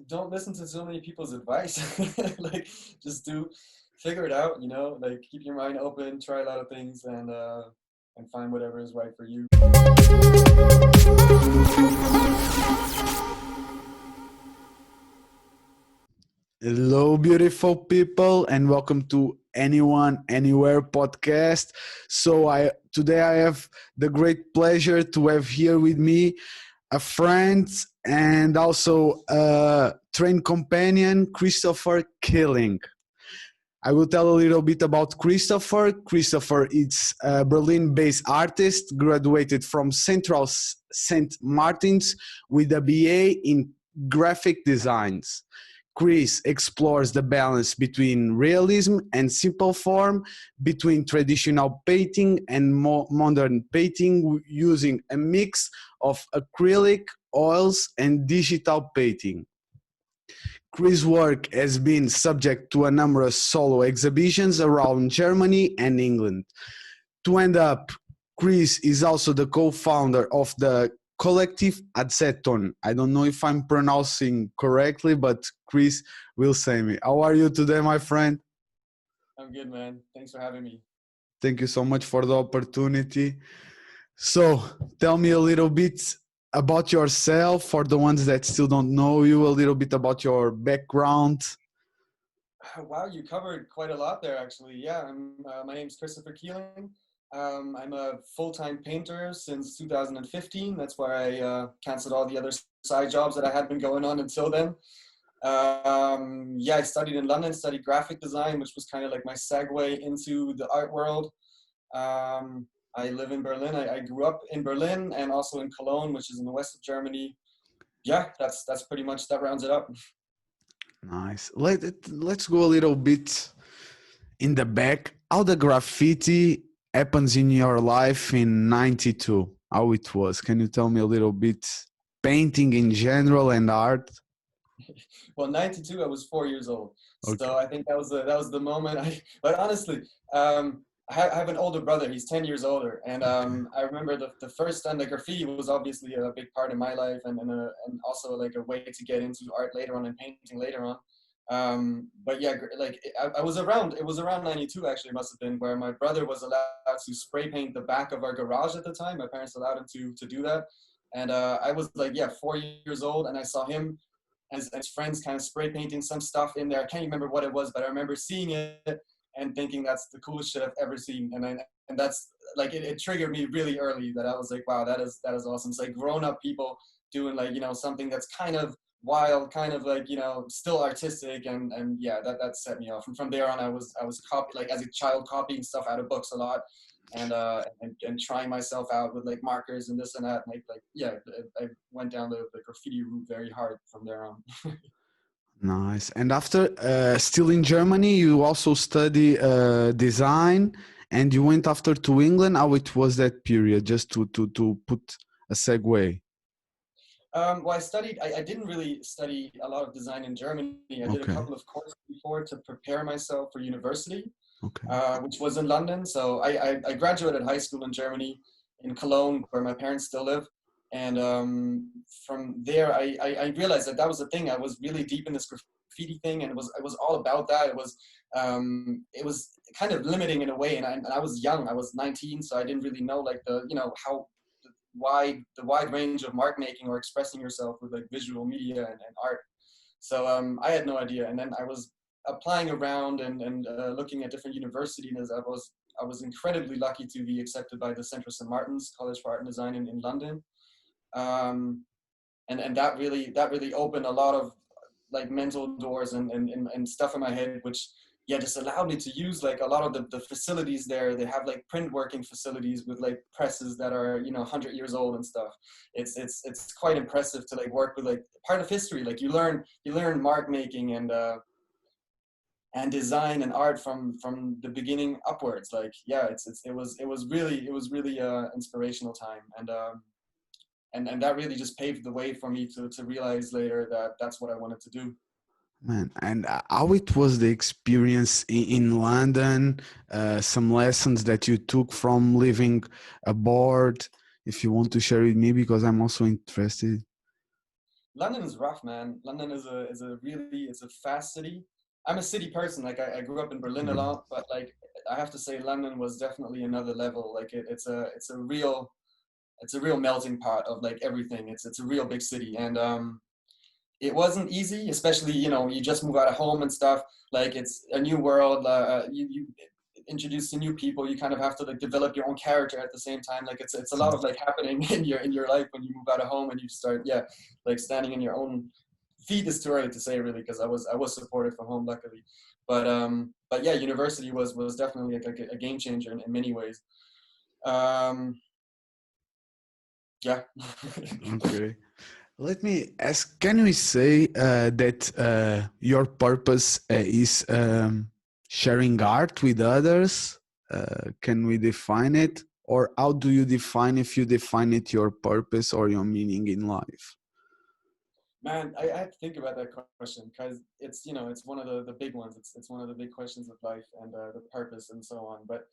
don't listen to so many people's advice. Like, just figure it out. Like, keep your mind open, try a lot of things, and find whatever is right for you. Hello, beautiful people, and welcome to Anyone Anywhere podcast. So, I today I have the great pleasure to have here with me a friend and also a train companion, Christopher Kieling. I will tell a little bit about Christopher. Christopher is a Berlin-based artist, graduated from Central St. Martin's with a BA in graphic designs. Chris explores the balance between realism and simple form, between traditional painting and modern painting, using a mix of acrylic, oils, and digital painting. Chris' work has been subject to a number of solo exhibitions around Germany and England. To end up, Chris is also the co-founder of the collective Atzeton. I don't know if I'm pronouncing correctly, but Chris will say me. How are you today, my friend? I'm good, man. Thanks for having me. Thank you so much for the opportunity. So, tell me a little bit about yourself for the ones that still don't know you, a little bit about your background. Wow, you covered quite a lot there, actually. Yeah, my name's Christopher Kieling. I'm a full-time painter since 2015. That's where I canceled all the other side jobs that I had been going on until then. Yeah, I studied in London, studied graphic design, which was kind of like my segue into the art world. I live in Berlin. I grew up in Berlin and also in Cologne, which is in the west of Germany. Yeah, that's pretty much, that rounds it up. Nice. Let's go a little bit in the back. How the graffiti happens in your life in 92? How it was? Can you tell me a little bit? Painting in general and art? Well, 92, I was 4 years old. Okay. So I think that was the moment. But honestly, I have an older brother. He's 10 years older. And I remember the first time the graffiti was obviously a big part of my life, and also like a way to get into art later on and painting later on. But yeah, like I was around, it was around 92 actually, must have been, where my brother was allowed to spray paint the back of our garage at the time. My parents allowed him to do that. And I was like, yeah, 4 years old, and I saw him as friends kind of spray painting some stuff in there. I can't remember what it was, but I remember seeing it and thinking that's the coolest shit I've ever seen. And that's like, it triggered me really early, that I was like, wow, that is awesome. It's like grown up people doing like, something that's kind of wild, kind of like, still artistic. And yeah, that set me off. And from there on, I was like as a child copying stuff out of books a lot. And trying myself out with like markers and this and that. And yeah, I went down the graffiti route very hard from there on. Nice. And after still in Germany, you also study design, and you went after to England. How it was that period? Just to put a segue. Well, I didn't really study a lot of design in Germany. I did a Okay. couple of courses before to prepare myself for university, Okay. which was in London. So I graduated high school in Germany, in Cologne, where my parents still live. And from there, I realized that was the thing. I was really deep in this graffiti thing, and it was all about that. It was kind of limiting in a way. And I was young. I was 19, so I didn't really know like how the wide range of mark making or expressing yourself with like visual media and art. So I had no idea. And then I was applying around and looking at different universities. I was incredibly lucky to be accepted by the Central St. Martin's College for Art and Design in London. And that really opened a lot of like mental doors and stuff in my head, which yeah, just allowed me to use like a lot of the facilities there. They have like print working facilities with like presses that are 100 years old and stuff. It's quite impressive to like work with like part of history. Like you learn mark making and design and art from the beginning upwards. Like yeah, it was really inspirational time. And that really just paved the way for me to realize later that that's what I wanted to do. Man, and how it was the experience in London, some lessons that you took from living abroad, if you want to share with me, because I'm also interested. London is rough, man. London is a really, it's a fast city. I'm a city person. Like I grew up in Berlin a lot, but like I have to say London was definitely another level. Like it's a real melting pot of like everything. It's a real big city, and it wasn't easy, especially you just move out of home and stuff. Like it's a new world. You introduce to new people. You kind of have to like develop your own character at the same time. Like it's a lot of like happening in your life when you move out of home and you start like standing in your own feet is too early to say really, because I was supported from home luckily, but yeah, university was definitely like a game changer in many ways. Um, yeah. Okay. Let me ask, can we say that your purpose is sharing art with others? Can we define it? Or how do you define, if you define it, your purpose or your meaning in life? Man, I had to think about that question because it's it's one of the big ones. It's one of the big questions of life and the purpose and so on. But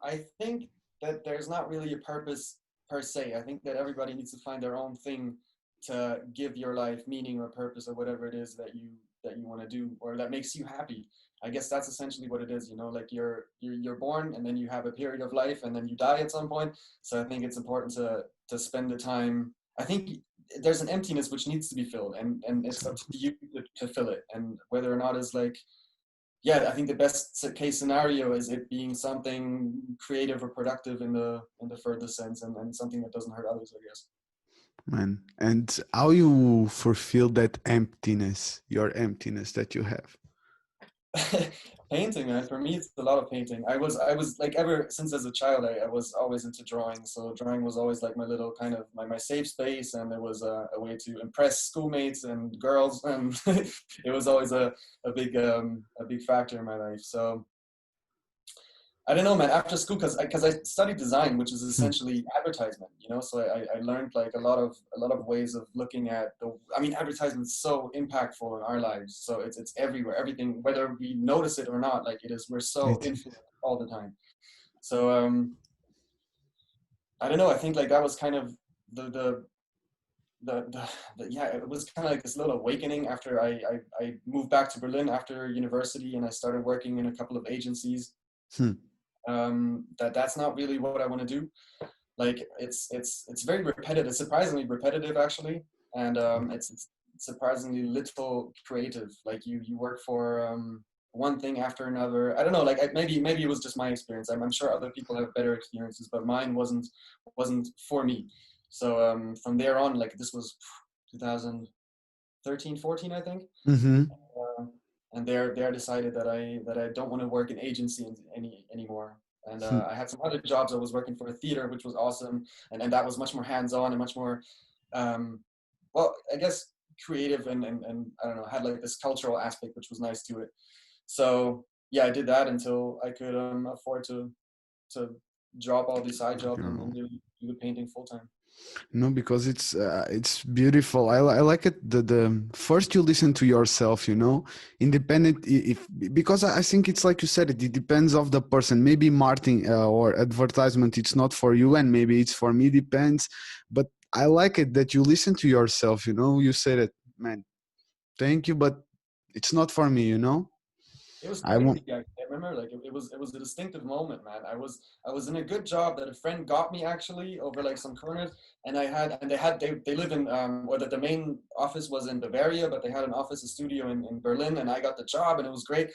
I think that there's not really a purpose per se. I think that everybody needs to find their own thing to give your life meaning or purpose or whatever it is that you want to do or that makes you happy. I guess that's essentially what it is, like you're born and then you have a period of life and then you die at some point. So I think it's important to spend the time. I think there's an emptiness which needs to be filled, and it's up to you to fill it. And whether or not is like, yeah, I think the best case scenario is it being something creative or productive in the further sense, and something that doesn't hurt others, I guess. Man, and how you fulfill that emptiness, your emptiness that you have? Painting, man. For me, it's a lot of painting. I was like ever since as a child, I was always into drawing. So drawing was always like my little kind of my safe space, and it was a way to impress schoolmates and girls, and it was always a big factor in my life. So I don't know, man. After school, because I studied design, which is Hmm. essentially advertisement, So I learned like a lot of ways of looking at the. I mean, advertisement's so impactful in our lives. So it's everywhere. Everything, whether we notice it or not, like it is. We're so It, influenced all the time. So I don't know. I think like that was kind of the the yeah. It was kind of like this little awakening after I moved back to Berlin after university, and I started working in a couple of agencies. hmm. That's not really what I want to do. Like it's very repetitive, surprisingly repetitive actually, and it's surprisingly little creative. Like you work for one thing after another. I don't know, like maybe it was just my experience. I'm sure other people have better experiences, but mine wasn't for me. So from there on, like this was 2013, 14, I think. Mm-hmm. uh, and there decided that I don't want to work in agency anymore. And Hmm. I had some other jobs. I was working for a theater, which was awesome, and that was much more hands-on and much more, um, well, I guess creative and I don't know, had like this cultural aspect, which was nice to it. So yeah, I did that until I could afford to drop all these side jobs and really do the painting full time. No, because it's beautiful. I like it. The first you listen to yourself, independent. If because I think it's like you said, it depends of the person. Maybe marketing or advertisement, it's not for you, and maybe it's for me. Depends. But I like it that you listen to yourself. You said it, man. Thank you, but it's not for me. It was I won't. crazy. I remember like it was a distinctive moment, man. I was in a good job that a friend got me actually over like some corners, and they live in or that the main office was in Bavaria, but they had an office, a studio in Berlin, and I got the job and it was great.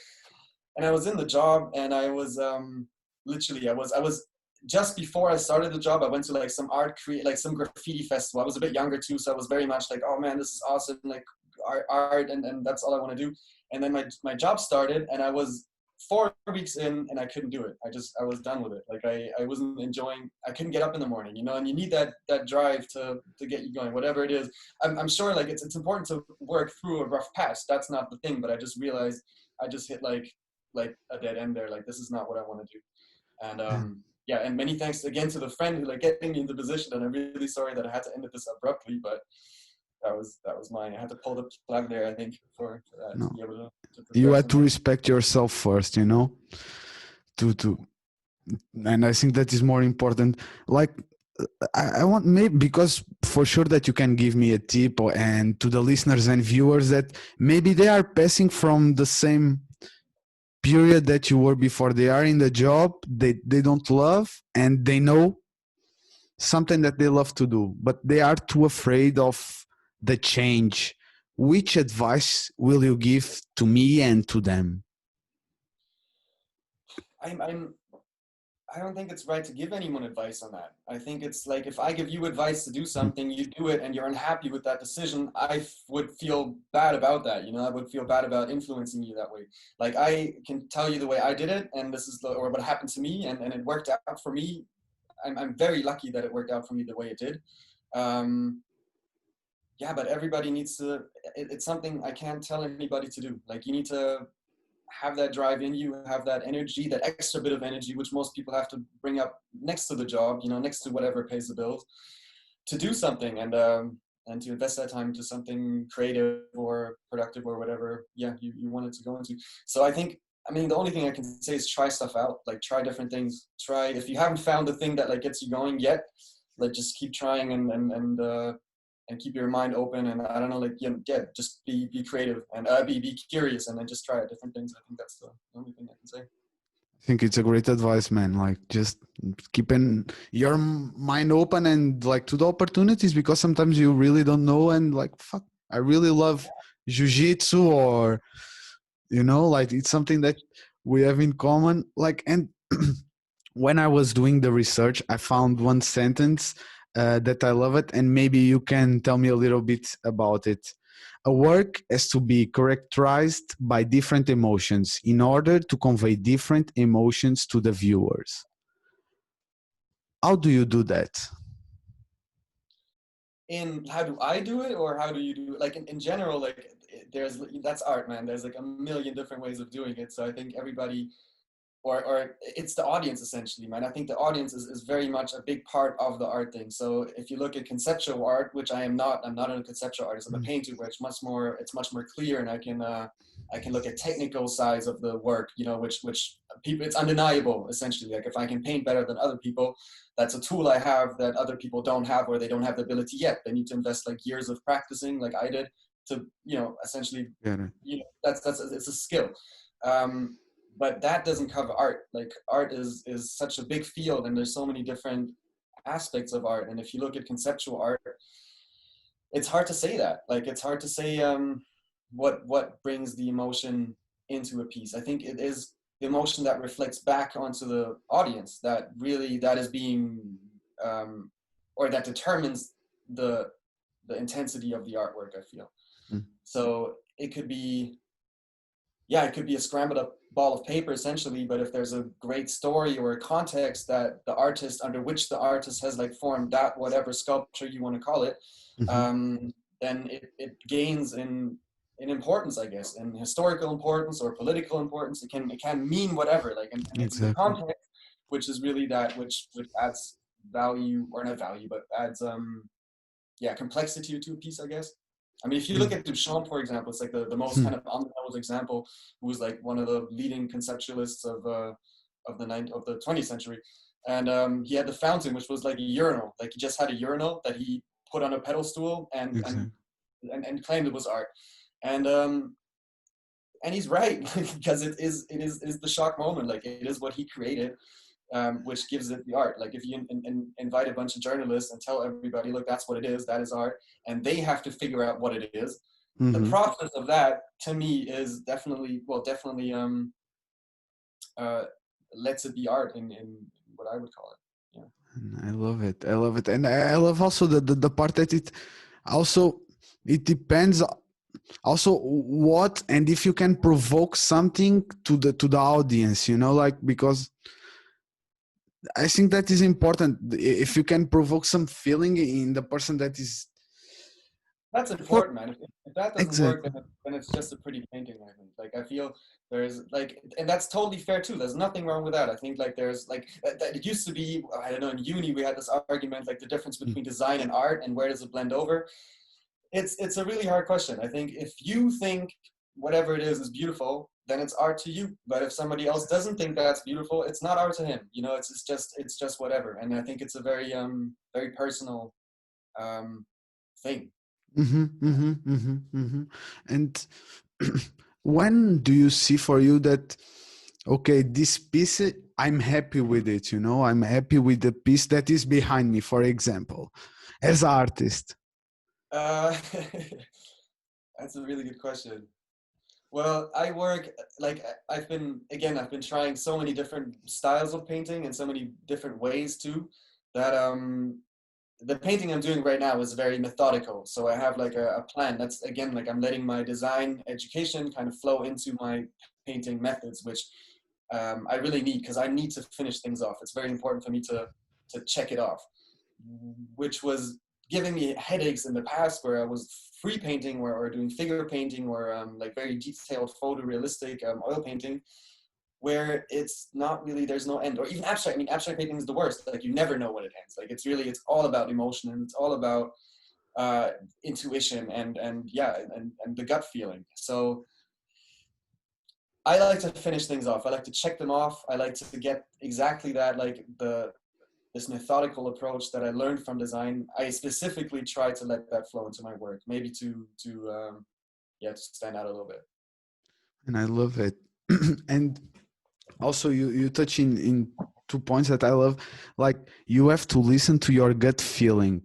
And I was in the job and I was literally I was just before I started the job, I went to like some like some graffiti festival. I was a bit younger too, so I was very much like, oh man, this is awesome, like art, and that's all I want to do. And then my job started, and I was 4 weeks in, and I couldn't do it. I was done with it. Like I wasn't enjoying. I couldn't get up in the morning, and you need that drive to get you going, whatever it is. I'm sure like it's important to work through a rough patch. That's not the thing, but I just realized I just hit like a dead end there. Like this is not what I want to do. And yeah, and many thanks again to the friend who like getting me into the position. And I'm really sorry that I had to end it this abruptly, but that was mine. I had to pull the plug there, I think, for that No, to be able to you progress had in to life. respect yourself first. To and I think that is more important. Like I want, maybe, because for sure that you can give me a tip, and to the listeners and viewers that maybe they are passing from the same period that you were before. They are in the job they don't love, and they know something that they love to do, but they are too afraid of the change. Which advice will you give to me and to them? I'm I don't think it's right to give anyone advice on that. I think it's like if I give you advice to do something, you do it, and you're unhappy with that decision, would feel bad about that. You know, I would feel bad about influencing you that way. Like I can tell you the way I did it, and this is or what happened to me, and it worked out for me. I'm very lucky that it worked out for me the way it did. Um, yeah, but everybody needs to. It's something I can't tell anybody to do. Like you need to have that drive in you, have that energy, that extra bit of energy, which most people have to bring up next to the job, you know, next to whatever pays the bills, to do something and to invest that time into something creative or productive or whatever, yeah, you want it to go into. So I think, I mean, the only thing I can say is try stuff out, like try different things. Try, if you haven't found the thing that like gets you going yet, like just keep trying and keep your mind open, and I don't know, like yeah, just be creative and be curious, and then just try different things. I think that's the only thing I can say. I think it's a great advice, man. Like just keeping your mind open and like to the opportunities, because sometimes you really don't know, and like fuck, I really love jiu-jitsu, or like it's something that we have in common. Like, and when I was doing the research, I found one sentence that I love it, and maybe you can tell me a little bit about it. A work has to be characterized by different emotions in order to convey different emotions to the viewers. How do you do that? In how do I do it, or how do you do it? Like in general, like there's that's art, man. There's like a million different ways of doing it. So I think everybody or it's the audience essentially, man. I think the audience is very much a big part of the art thing. So if you look at conceptual art, which I'm not a conceptual artist, I'm a painter, where it's much more clear, and I can look at technical sides of the work, you know, which people, it's undeniable essentially. Like if I can paint better than other people, that's a tool I have that other people don't have, or they don't have the ability yet. They need to invest like years of practicing, like I did, to, you know, essentially, Yeah. you know, that's it's a skill. Um, but that doesn't cover art. Like art is such a big field, and there's so many different aspects of art. And if you look at conceptual art, it's hard to say that. Like it's hard to say what brings the emotion into a piece. I think it is the emotion that reflects back onto the audience that really that is being or that determines the intensity of the artwork, I feel. Mm. So it could be, yeah, it could be a scrambled up ball of paper essentially, but if there's a great story or a context that the artist, under which the artist has like formed that whatever sculpture you want to call it, Mm-hmm. um, then it gains in importance, I guess, in historical importance or political importance. It can mean whatever, like, and it's the Exactly. context which is really that which adds value, or not value, but adds yeah, complexity to a piece, I guess. I mean, if you look at Duchamp, for example, it's like the most Hmm. kind of on the nose example, who was like one of the leading conceptualists of the 20th century. And he had the fountain, which was like a urinal. Like he just had a urinal that he put on a pedal stool Exactly. and claimed it was art. And he's right, because it is the shock moment. Like it is what he created, which gives it the art. Like if you invite a bunch of journalists and tell everybody, look, that's what it is, that is art, and they have to figure out what it is. The Mm-hmm. process of that, to me, is definitely, uh, lets it be art in what I would call it. Yeah. I love it. I love it. And I love also the part that it also, it depends also what, and if you can provoke something to the audience, like, because I think that is important. If you can provoke some feeling in the person that is That's for important, man. If that doesn't work, exactly. then it's just a pretty painting, I think. Like I feel there's like, and that's totally fair too. There's nothing wrong with that. I think like there's like it used to be, I don't know, in uni we had this argument like the difference Mm. between design and art and where does it blend over. It's a really hard question. I think if you think whatever it is beautiful, then it's art to you. But if somebody else doesn't think that's beautiful, it's not art to him. You know, it's just whatever. And I think it's a very personal thing. And when do you see for you that, okay, this piece, I'm happy with it, you know, I'm happy with the piece that is behind me, for example, as an artist? Uh, that's a really good question. Well, I work like I've been trying so many different styles of painting and so many different ways too, that the painting I'm doing right now is very methodical. So I have like a plan. That's again like I'm letting my design education kind of flow into my painting methods, which I really need because I need to finish things off. It's very important for me to check it off, which was giving me headaches in the past where I was free painting or doing figure painting or like very detailed photorealistic oil painting, where it's not really, there's no end. Or even abstract. I mean, abstract painting is the worst. Like you never know when it ends. Like it's all about emotion, and it's all about intuition and yeah, and the gut feeling. So I like to finish things off. I like to check them off. I like to get exactly that, like this methodical approach that I learned from design. I specifically try to let that flow into my work, maybe to stand out a little bit. And I love it. And also you touch in 2 points that I love, like you have to listen to your gut feeling.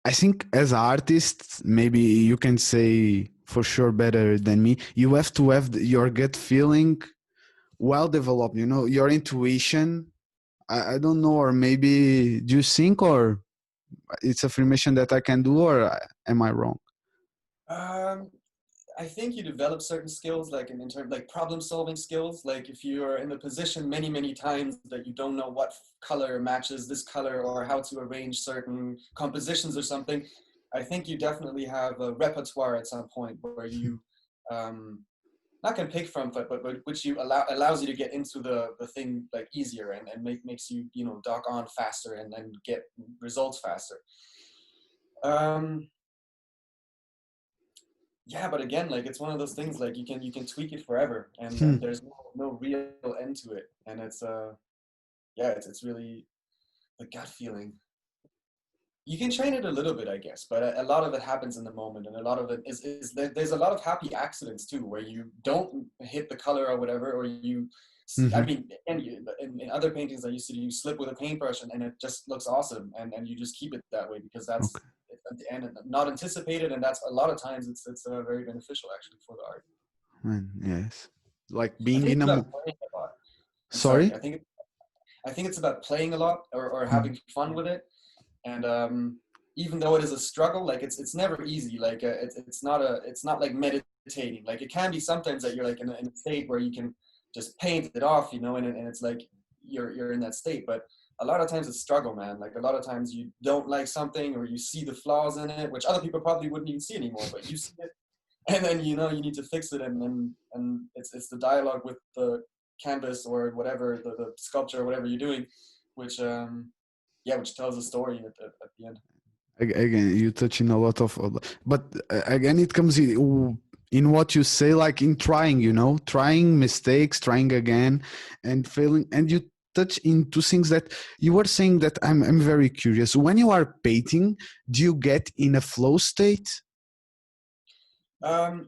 I think as artists, maybe you can say for sure better than me, you have to have your gut feeling well developed, you know, your intuition. I don't know, or maybe do you think, or it's affirmation that I can do, or am I wrong? Um, I think you develop certain skills, like in terms like problem solving skills. Like if you're in the position many times that you don't know what color matches this color or how to arrange certain compositions or something, I think you definitely have a repertoire at some point where you um, not can pick from, but which allows you to get into the thing like easier and makes you, you know, dock on faster and get results faster. Um, yeah, but again, like it's one of those things like you can tweak it forever, and there's no real end to it, and it's yeah, it's really the gut feeling. You can train it a little bit, I guess, but a lot of it happens in the moment, and a lot of it is there's a lot of happy accidents too, where you don't hit the color or whatever, or you. I Mm-hmm. mean, and in other paintings I used to do, you slip with a paintbrush and it just looks awesome, and you just keep it that way because that's Okay. at the end not anticipated, and that's a lot of times it's very beneficial actually for the art. And yes, like I being think in it's a about playing a lot. I'm sorry. sorry. I think it's about playing a lot or having fun with it, and even though it is a struggle, like it's never easy. Like it's not like meditating. Like it can be sometimes that you're like in a state where you can just paint it off, you know, and it's like you're in that state. But a lot of times it's struggle, man. Like a lot of times you don't like something or you see the flaws in it, which other people probably wouldn't even see anymore, but you see it, and then you know you need to fix it, and it's the dialogue with the canvas or whatever the sculpture or whatever you're doing, which yeah, which tells a story at the end. Again, you touch in a lot of, but again, it comes in what you say, like in trying, you know, trying mistakes, trying again, and failing. And you touch into things that you were saying that I'm very curious. When you are painting, do you get in a flow state? I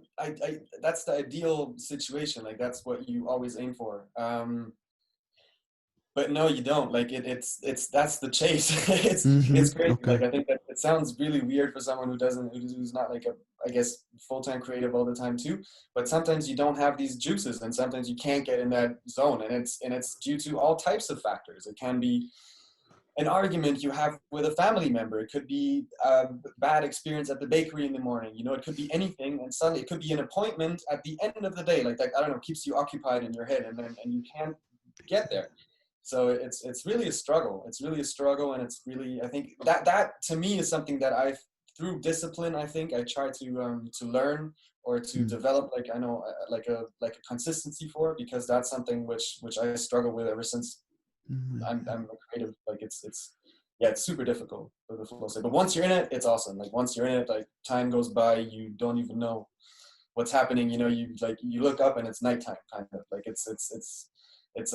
that's the ideal situation. Like that's what you always aim for. But no, you don't. Like it's that's the chase. Mm-hmm. It's crazy. Okay. Like I think that it sounds really weird for someone who's not like a, I guess, full-time creative all the time too. But sometimes you don't have these juices, and sometimes you can't get in that zone, and it's due to all types of factors. It can be an argument you have with a family member. It could be a bad experience at the bakery in the morning. You know, it could be anything, and suddenly it could be an appointment at the end of the day. Like that, I don't know, keeps you occupied in your head, and you can't get there. So it's really a struggle. It's really a struggle, and it's really, I think that to me is something that I've, through discipline, I think I try to learn or to Mm. develop, like I know like a consistency for, because that's something which I struggle with ever since Mm. I'm a creative. Like it's yeah, it's super difficult. the flow state. But once you're in it, it's awesome. Like once you're in it, like time goes by, you don't even know what's happening. You know, you look up and it's nighttime, kind of like it's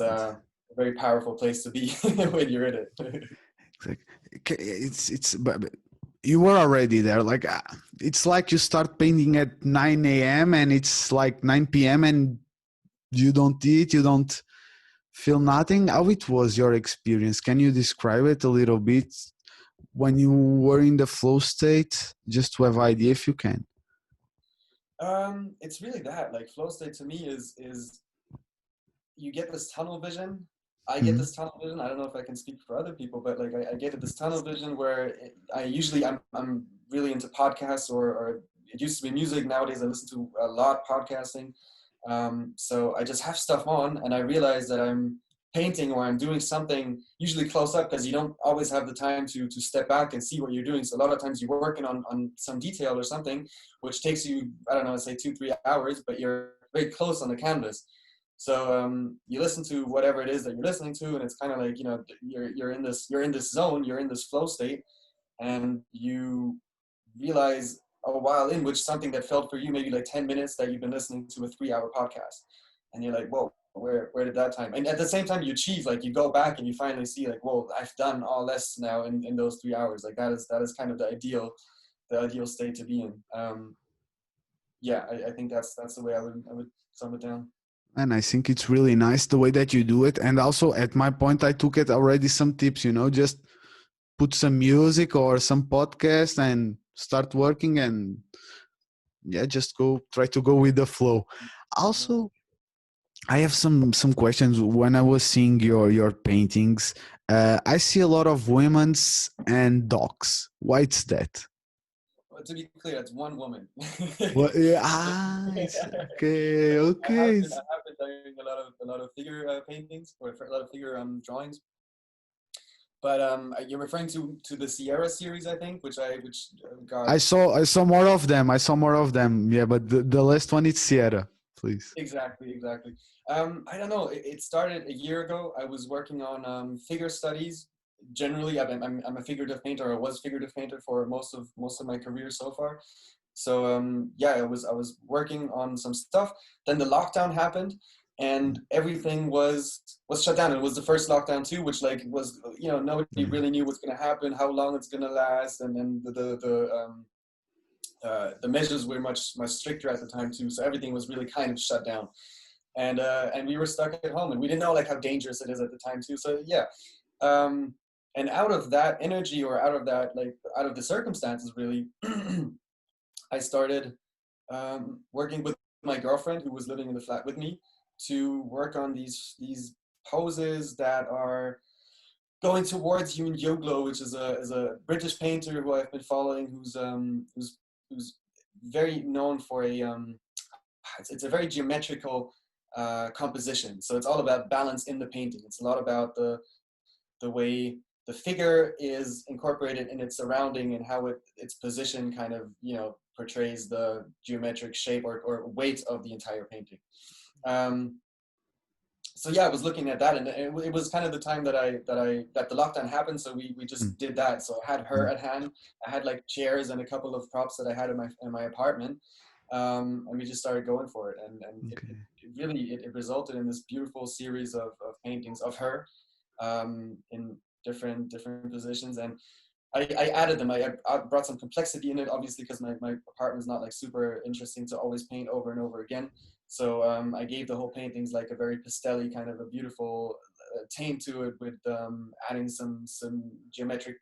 a very powerful place to be when you're in it. It's like, but you were already there. Like it's like you start painting at 9 a.m. and it's like 9 p.m. and you don't eat, you don't feel nothing. How it was your experience? Can you describe it a little bit when you were in the flow state, just to have idea if you can? It's really that, like flow state to me is you get this tunnel vision. I get Mhm. this tunnel vision. I don't know if I can speak for other people, but like I get this tunnel vision where I'm really into podcasts, or it used to be music. Nowadays I listen to a lot podcasting. So I just have stuff on and I realize that I'm painting or I'm doing something usually close up, because you don't always have the time to step back and see what you're doing. So a lot of times you're working on some detail or something, which takes you, I don't know, say 2-3 hours, but you're very close on the canvas. So you listen to whatever it is that you're listening to, and it's kind of like, you know, you're in this zone, you're in this flow state, and you realize a while in which something that felt for you maybe like 10 minutes, that you've been listening to a 3-hour podcast, and you're like, whoa, where did that time? And at the same time you achieve, like you go back and you finally see like, whoa, I've done all this now in those 3 hours. Like that is kind of the ideal state to be in. Yeah, I think that's the way I would sum it down. And I think it's really nice the way that you do it. And also at my point, I took it already some tips, you know, just put some music or some podcast and start working, and yeah, just try to go with the flow. Also, I have some questions. When I was seeing your paintings, I see a lot of women's and dogs. Why it's that? Well, to be clear, it's one woman. Well, yeah, it's okay, okay. I have been doing a lot of figure paintings, or a lot of figure drawings. But you're referring to the Sierra series, I think, which got I saw more of them. I saw more of them. Yeah, but the last one is Sierra, please. exactly. I don't know. It started a year ago. I was working on figure studies. Generally, I'm a figurative painter. I was figurative painter for most of my career so far. So yeah, I was working on some stuff. Then the lockdown happened, and everything was shut down. It was the first lockdown too, which like was, you know, nobody Yeah. really knew what's going to happen, how long it's going to last, and then the measures were much stricter at the time too. So everything was really kind of shut down, and we were stuck at home, and we didn't know like how dangerous it is at the time too. So yeah, and out of that energy, or out of the circumstances, really, I started working with my girlfriend, who was living in the flat with me, to work on these poses that are going towards Human Yoglo, which is a British painter who I've been following, who's very known for it's a very geometrical composition. So it's all about balance in the painting. It's a lot about the way the figure is incorporated in its surrounding, and how its position kind of, you know, portrays the geometric shape or weight of the entire painting. So yeah, I was looking at that, and it was kind of the time that the lockdown happened. So we Mm, just did that. So I had her mm, at hand. I had like chairs and a couple of props that I had in my apartment, and we just started going for it. And okay. it really it resulted in this beautiful series of paintings of her, in different positions. And I added them. I brought some complexity in it, obviously, because my apartment is not like super interesting to always paint over and over again. So I gave the whole paintings like a very pastel-y kind of a beautiful tame to it, with adding some geometric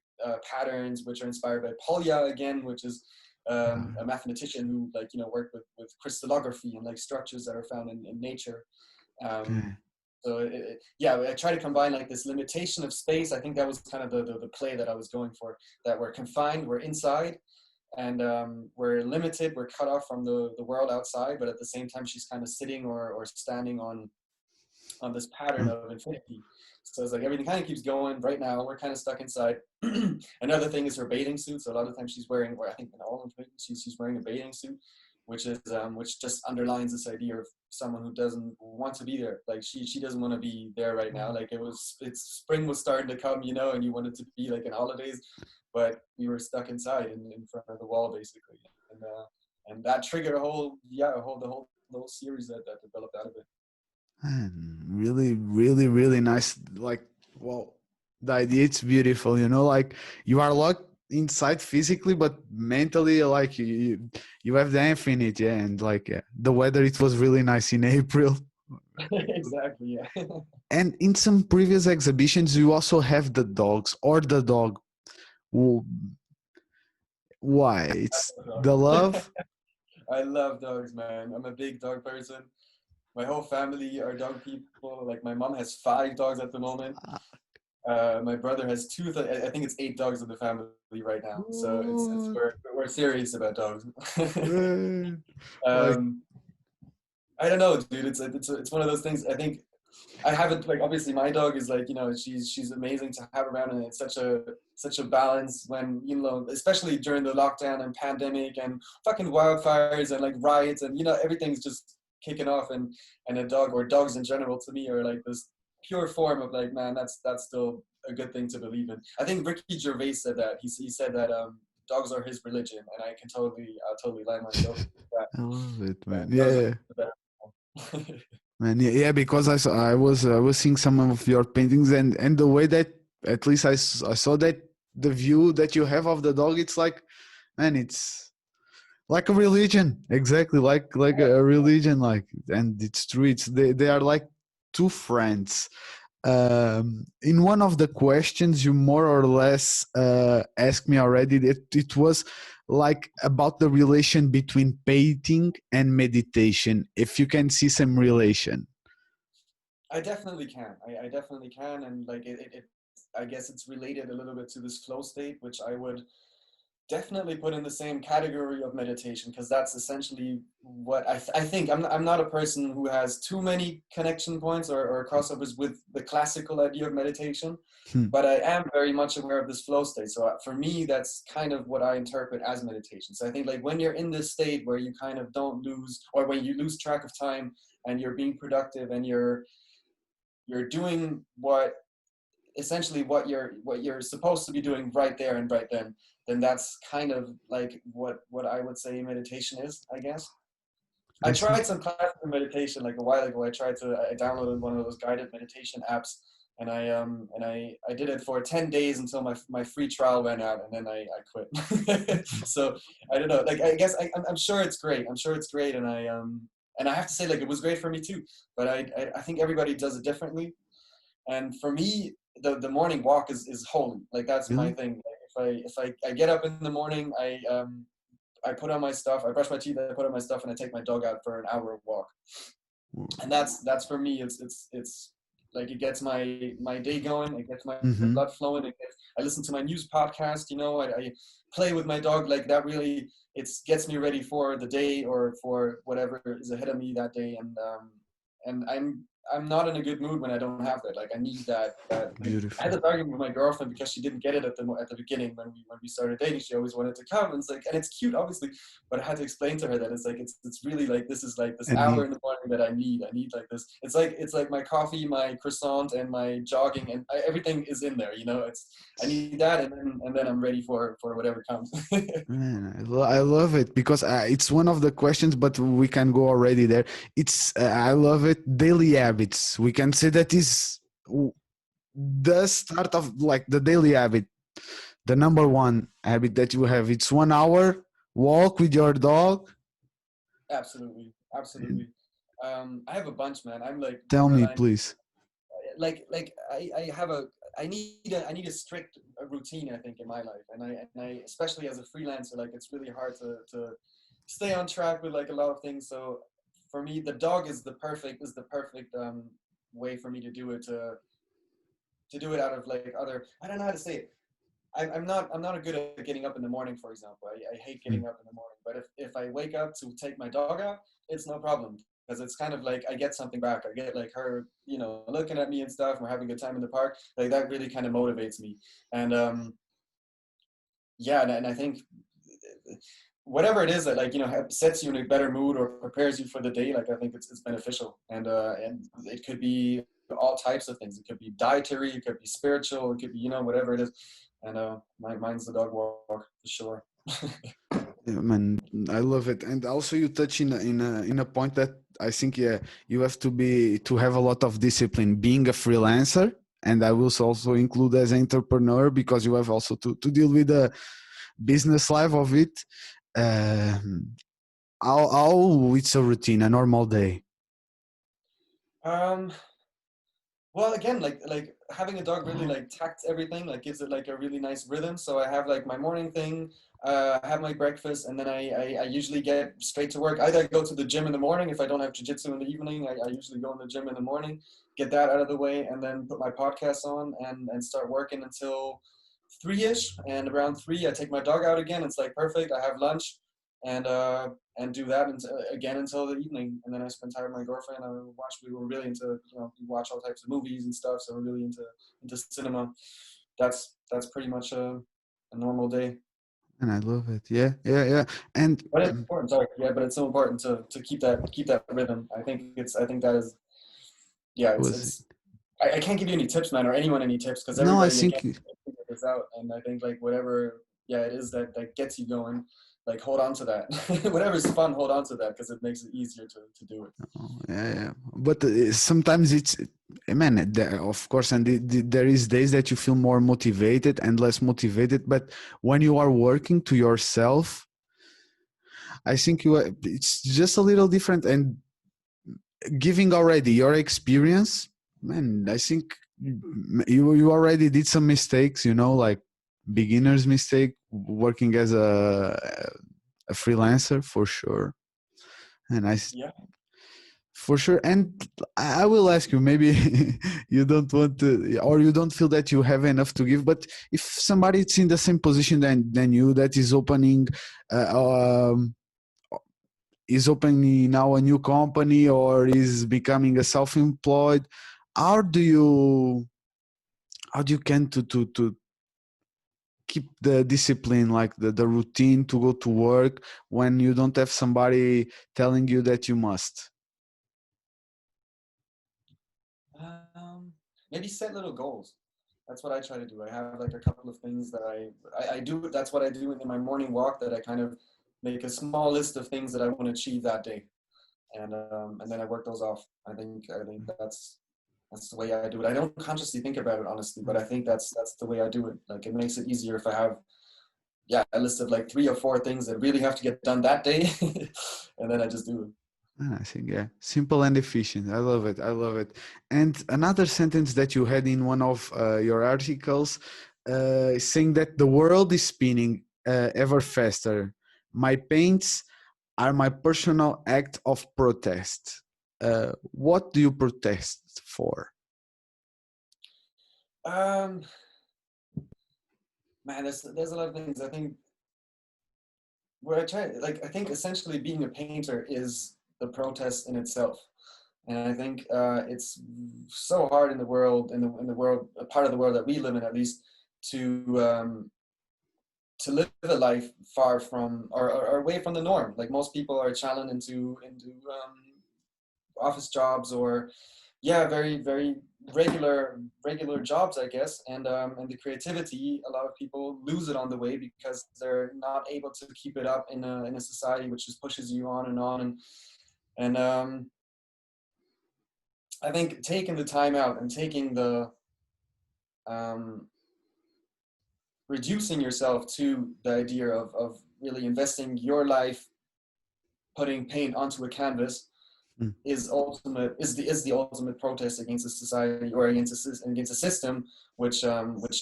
patterns, which are inspired by Polya again, which is a mathematician who, like, you know, worked with crystallography and like structures that are found in nature. Um, Okay. so yeah, I try to combine like this limitation of space. I think that was kind of the play that I was going for. That we're confined, we're inside, and we're limited, we're cut off from the world outside. But at the same time, she's kind of sitting or standing on this pattern Mm, of infinity. So it's like everything kind of keeps going. Right now, we're kind of stuck inside. Another thing is her bathing suit. So a lot of times she's wearing, or I think in all of them, she's wearing a bathing suit. which just underlines this idea of someone who doesn't want to be there. Like she doesn't want to be there right now. Like it's spring was starting to come, and you wanted to be like in holidays, but we were stuck inside in front of the wall basically, and that triggered the whole series that developed out of it. Man, really, really, really nice. Like, well, the idea it's beautiful. Like you are locked inside physically, but mentally, like you have the infinite, yeah. And like the weather, it was really nice in April. Exactly, yeah. And in some previous exhibitions, you also have the dogs or the dog. Wh- Why? It's the love. I love dogs, man. I'm a big dog person. My whole family are dog people. Like my mom has 5 dogs at the moment. My brother has two. I think it's 8 dogs in the family right now. So it's What? we're serious about dogs. Man. Like, um, I don't know, dude. It's one of those things. I think I haven't, like, obviously my dog is like, she's amazing to have around, and it's such a balance when, especially during the lockdown and pandemic and fucking wildfires and like riots and everything's just kicking off, and a dog or dogs in general to me are like this pure form of like, man, that's still a good thing to believe in. I think Ricky Gervais said that. He said that dogs are his religion, and I'll totally line myself with that. I love it, man. Dogs are Yeah. the best. Man, yeah, because I was seeing some of your paintings, and the way that at least I saw that the view that you have of the dog, it's like, man, it's like a religion, exactly like a religion, like, and it's true. They are like two friends. In one of the questions you more or less asked me already, that it was like about the relation between painting and meditation, if you can see some relation. I definitely can. I definitely can, and like I guess it's related a little bit to this flow state, which I would definitely put in the same category of meditation, because that's essentially what I think. I'm not a person who has too many connection points or crossovers with the classical idea of meditation, Hmm. but I am very much aware of this flow state. So for me, that's kind of what I interpret as meditation. So I think like when you're in this state where you kind of don't lose, or when you lose track of time and you're being productive and you're doing essentially what you're supposed to be doing right there and right then that's kind of like what I would say meditation is, I guess. I I see. tried some classical meditation like a while ago. I downloaded one of those guided meditation apps, and I did it for 10 days until my free trial ran out, and then I quit. So I don't know, like I guess I'm sure it's great. I'm sure it's great, and I have to say, like, it was great for me too, but I think everybody does it differently. And for me, the morning walk is holy. Like that's my Really? thing. Like if I get up in the morning, I put on my stuff, I brush my teeth, I put on my stuff, and I take my dog out for an hour walk. And that's for me. It's like it gets my day going. It gets my Mm-hmm. blood flowing. I listen to my news podcast. I play with my dog. Like that really it gets me ready for the day or for whatever is ahead of me that day. And I'm not in a good mood when I don't have that. Like I need that. Like, I had Beautiful. this argument with my girlfriend because she didn't get it at the beginning when we started dating. She always wanted to come, and it's like, and it's cute, obviously, but I had to explain to her that it's really like this is like this And hour need. in the morning that I need like this. It's like my coffee, my croissant, and my jogging, and everything is in there. I need that, and then I'm ready for whatever comes. Man, I love it because it's one of the questions, but we can go already there. I love it. Daily habits. We can say that is the start of like the daily habit. The number one habit that you have. It's 1 hour walk with your dog. Absolutely, And absolutely. I have a bunch, man. I'm like tell me, borderline. please. Like I have a I need a strict routine, I think, in my life, and I especially as a freelancer, like it's really hard to stay on track with like a lot of things. So for me, the dog is the perfect way for me to do it out of like other. I don't know how to say it. I'm not good at getting up in the morning, for example. I hate Mm. getting up in the morning. But if I wake up to take my dog out, it's no problem, because it's kind of like I get something back. I get like her, looking at me and stuff. We're having a good time in the park. Like that really kind of motivates me. And yeah, and I think whatever it is that like sets you in a better mood or prepares you for the day, like I think it's beneficial. And it could be all types of things. It could be dietary, it could be spiritual, it could be whatever it is. And mine's the dog walk for sure. Yeah, man, I love it. And also you touch in a point that I think, yeah, you have to have a lot of discipline being a freelancer. And I will also include as an entrepreneur, because you have also to deal with the business life of it. Um, how it's a routine, a normal day. um Well, again, like having a dog really like tacts everything, like gives it like a really nice rhythm. So I have like my morning thing, I have my breakfast, and then I usually get straight to work. Either I go to the gym in the morning if I don't have jujitsu in the evening. I usually go in the gym in the morning, get that out of the way, and then put my podcast on and start working until 3-ish. And around 3, I take my dog out again. It's like perfect. I have lunch, and uh and do that again until the evening, and then I spend time with my girlfriend. We were really into we watch all types of movies and stuff, so we're really into cinema. That's pretty much a normal day. And I love it. Yeah, yeah, yeah. And But it's important, sorry, yeah, but it's so important to keep that rhythm. I think that is, yeah, was I can't give you any tips, man, or anyone any tips, because no, I everybody again think figure this out. And I think like whatever, yeah, it is that gets you going, like hold on to that. Whatever's fun, hold on to that, because it makes it easier to do it. oh, yeah, yeah. But sometimes it's, man, of course, and there is days that you feel more motivated and less motivated. But when you are working to yourself, I think it's just a little different. And giving already your experience, man, I think you already did some mistakes, like beginner's mistake working as a freelancer for sure. And Yeah. for sure. And I will ask you, maybe you don't want to, or you don't feel that you have enough to give, but if somebody is in the same position than you, that uh, um, is opening now a new company or is becoming a self-employed, how do you can to keep the discipline, like the routine to go to work when you don't have somebody telling you that you must? Maybe set little goals. That's what I try to do. I have like a couple of things that I do. That's what I do in my morning walk. That I kind of make a small list of things that I want to achieve that day, and then I work those off. I think that's the way I do it. I don't consciously think about it honestly, but I think that's the way I do it. Like it makes it easier if I have, yeah, a list of like 3 or 4 things that really have to get done that day, and then I just do it. I think, yeah, simple and efficient. I love it. I love it. And another sentence that you had in one of your articles, saying that the world is spinning ever faster. My paints are my personal act of protest. What do you protest for? Um, Man, there's a lot of things. I think where I try, like, I think essentially being a painter is the protest in itself. And I think it's so hard in the world, in the world, a part of the world that we live in, at least, to um, to live a life far from or away from the norm. Like most people are challenged into office jobs, or yeah, very very regular jobs, I guess. And the creativity, a lot of people lose it on the way because they're not able to keep it up in a society which just pushes you on and on. And I think taking the time out and taking the um, reducing yourself to the idea of really investing your life putting paint onto a canvas Mm. is the ultimate protest against a society, or against a system which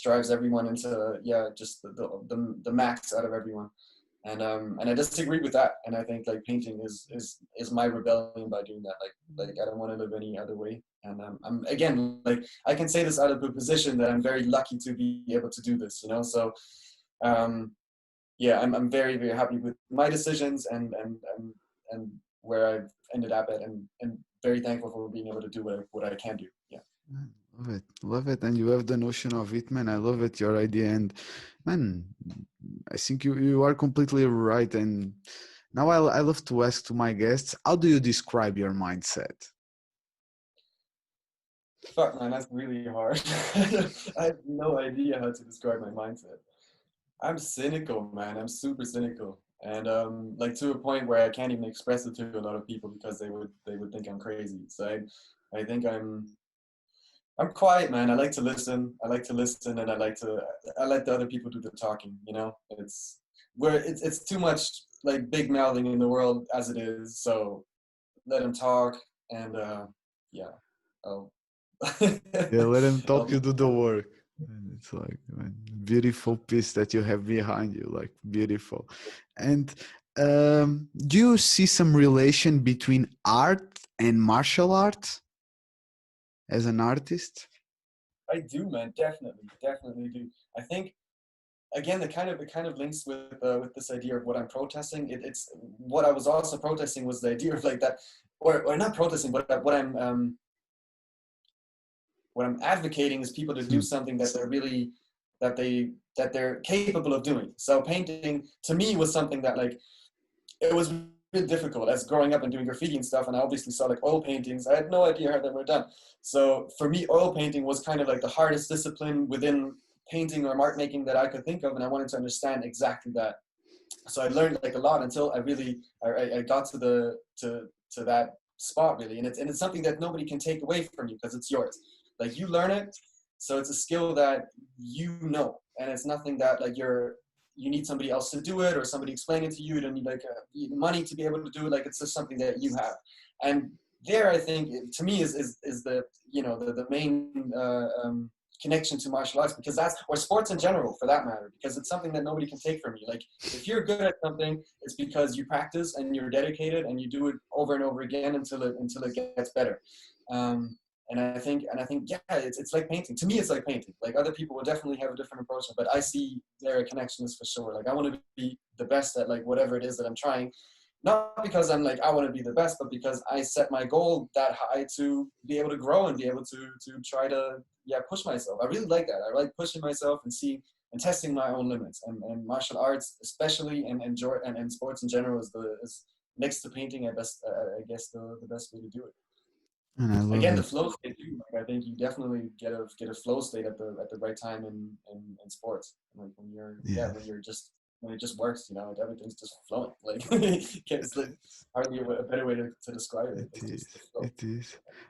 drives everyone into, yeah, just the max out of everyone. And I disagree with that. And I think like painting is my rebellion by doing that. Like I don't want to live any other way. And I'm again, like I can say this out of a position that I'm very lucky to be able to do this, so um yeah, I'm very very happy with my decisions and where I've ended up at, and very thankful for being able to do what I can do. Yeah. Love it, love it. And you have the notion of it, man. I love it, your idea. And man, I think you are completely right. And now I love to ask to my guests, how do you describe your mindset? Fuck, man, that's really hard. I have no idea how to describe my mindset. I'm cynical, man. I'm super cynical, and like to a point where I can't even express it to a lot of people because they would think I'm crazy. So I think I'm quiet, man. I like to listen. I like to listen, and I let the other people do the talking. You know, it's too much like big mouthing in the world as it is. So let them talk, and yeah, I'll Yeah, let them I'll talk, be you do the work. And it's like, man, beautiful piece that you have behind you, like beautiful. And do you see some relation between art and martial arts as an artist? I do, man. Definitely do. I think again, it kind of links with this idea of what I'm protesting. It's what I was also protesting was the idea of like that, or not protesting, but what I'm advocating is people to do Hmm. something that they're really that they're capable of doing. So painting to me was something that like it was really difficult as growing up and doing graffiti and stuff. And I obviously saw like oil paintings. I had no idea how they were done. So for me, oil painting was kind of like the hardest discipline within painting or art making that I could think of, and I wanted to understand exactly that. So I learned like a lot until I got to that spot really, and it's something that nobody can take away from you because it's yours. Like you learn it, so it's a skill that you know, and it's nothing that like you need somebody else to do it or somebody explain it to you. You don't need like money to be able to do it. Like it's just something that you have, and there I think to me is the the main connection to martial arts, because that's, or sports in general for that matter, because it's something that nobody can take from you. Like if you're good at something, it's because you practice and you're dedicated and you do it over and over again until it gets better. And I think yeah, it's like painting. To me, it's like painting. Like other people will definitely have a different approach, but I see their connection is for sure. Like I want to be the best at like whatever it is that I'm trying, not because I'm like I want to be the best, but because I set my goal that high to be able to grow and be able to try to push myself. I really like that. I like pushing myself and seeing and testing my own limits. And martial arts, especially, and sports in general, is next to painting. I guess the best way to do it. And I love Again, the it. flow state too. Like I think you definitely get a flow state at the right time in sports. Like when you're Yes. when it just works, everything's just flowing. Like it's like hardly a better way to describe it. It It's is. just the flow. It is.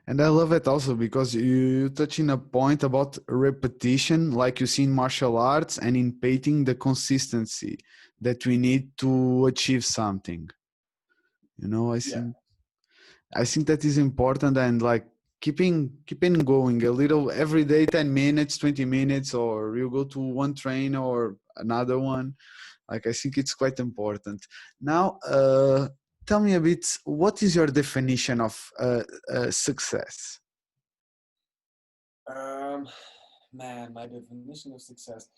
And I love it also because you touch in a point about repetition, like you see in martial arts and in painting, the consistency that we need to achieve something. You know, Yeah. I think that is important, and like keeping going a little every day, 10 minutes, 20 minutes, or you go to one train or another one. Like I think it's quite important. Now, tell me a bit, what is your definition of success? Um, Man, my definition of success.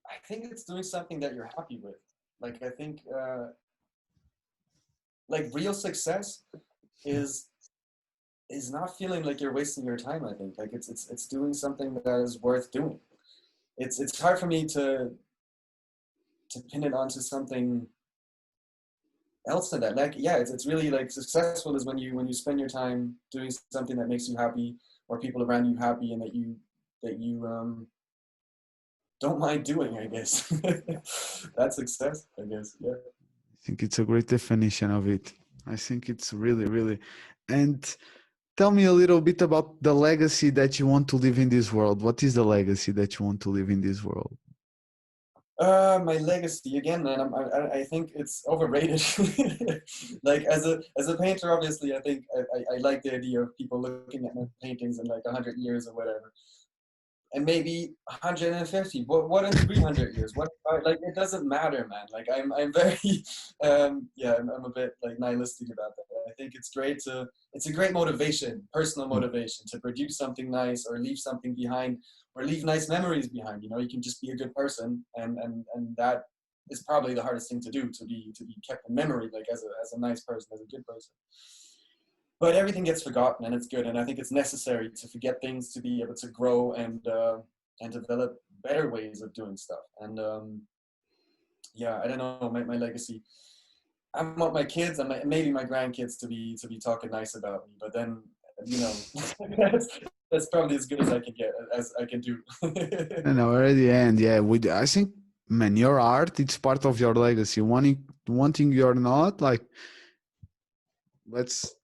I think it's doing something that you're happy with. Like I think, like real success is is not feeling like you're wasting your time. I think like it's doing something that is worth doing. It's hard for me to pin it onto something else than that. Like yeah, it's really like successful is when you spend your time doing something that makes you happy or people around you happy, and that you don't mind doing, I guess. That's success, I guess. Yeah. I think it's a great definition of it. I think it's really, really. And tell me a little bit about the legacy that you want to leave in this world. What is the legacy that you want to leave in this world? My legacy again, man. I think it's overrated. Like as a painter, obviously, I think I like the idea of people looking at my paintings in like 100 years or whatever, and maybe 150. What in 300 years? What like it doesn't matter, man. Like I'm very I'm a bit like nihilistic about that. I think it's a great motivation, personal motivation, to produce something nice or leave something behind or leave nice memories behind. You can just be a good person, and that is probably the hardest thing to do, to be kept in memory, like as a nice person, as a good person. But everything gets forgotten, and it's good, and I think it's necessary to forget things to be able to grow, and and develop better ways of doing stuff. And yeah, I don't know, my legacy. I want my kids and maybe my grandkids to be talking nice about me, but then you know that's probably as good as I can get, as I can do. And already end, yeah. With I think, man, your art, it's part of your legacy. Wanting you're not like, let's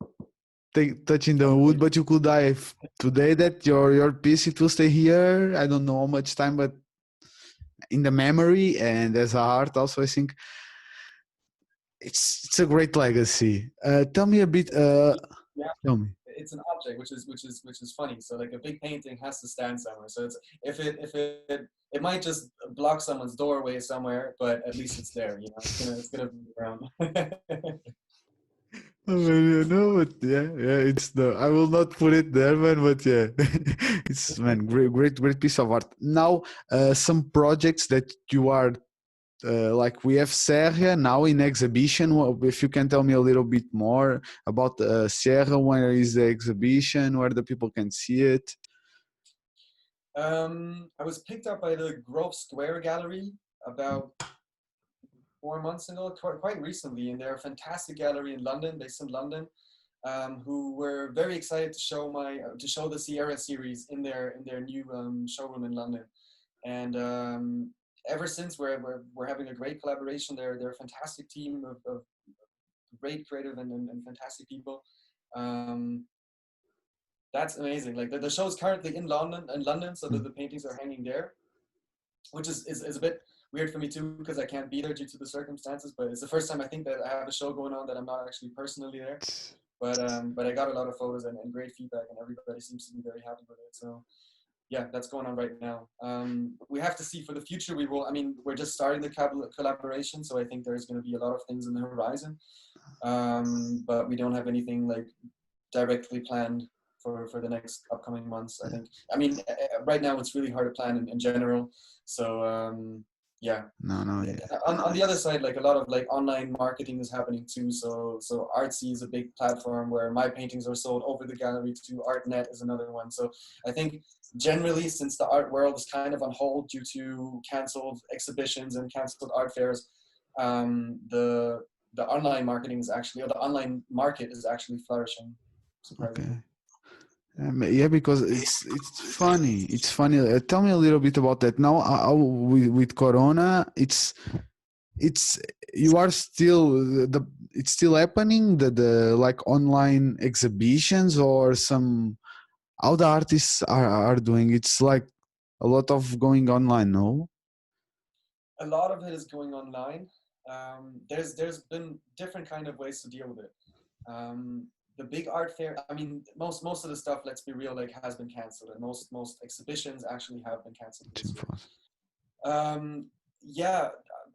take touching the wood, but you could die today. That your piece, it will stay here. I don't know how much time, but in the memory and as a art, also, I think it's a great legacy. Tell me a bit. Yeah, Tell me. it's an object, which is funny. So like a big painting has to stand somewhere. So it's if it might just block someone's doorway somewhere, but at least it's there. You know, it's gonna be around. Oh, man, you know, but yeah, it's the. I will not put it there, man. But yeah, it's, man, great piece of art. Now, some projects that you are, like, we have Serra now in exhibition. If you can tell me a little bit more about Serra, where is the exhibition, where the people can see it? I was picked up by the Grove Square Gallery about 4 months ago, quite recently, and they're a fantastic gallery in London, based in London, who were very excited to show the Sierra series in their new showroom in London. And ever since, we're having a great collaboration. They're a fantastic team of great creative and fantastic people. Um, that's amazing. Like the show is currently in London, so that the paintings are hanging there, which is a bit weird for me too, because I can't be there due to the circumstances. But it's the first time I think that I have a show going on that I'm not actually personally there. But I got a lot of photos and great feedback, and everybody seems to be very happy with it. So yeah, that's going on right now. We have to see for the future. I mean, we're just starting the collaboration, so I think there's going to be a lot of things in the horizon. But we don't have anything like directly planned for the next upcoming months. I mean, right now it's really hard to plan in general. So yeah. No, yeah. On the other side, like a lot of like online marketing is happening too. So Artsy is a big platform where my paintings are sold over the gallery too. ArtNet is another one. So I think generally, since the art world is kind of on hold due to canceled exhibitions and canceled art fairs, the online marketing is actually, or the online market is actually flourishing, surprisingly. Okay. Yeah, because it's funny. It's funny. Tell me a little bit about that. Now, with Corona, it's you are still it's still happening, the like online exhibitions, or some, how the artists are doing. It's like a lot of going online. No. A lot of it is going online. There's been different kind of ways to deal with it. The big art fair, I mean, most of the stuff, let's be real, like has been canceled, and most exhibitions actually have been canceled this year. Yeah,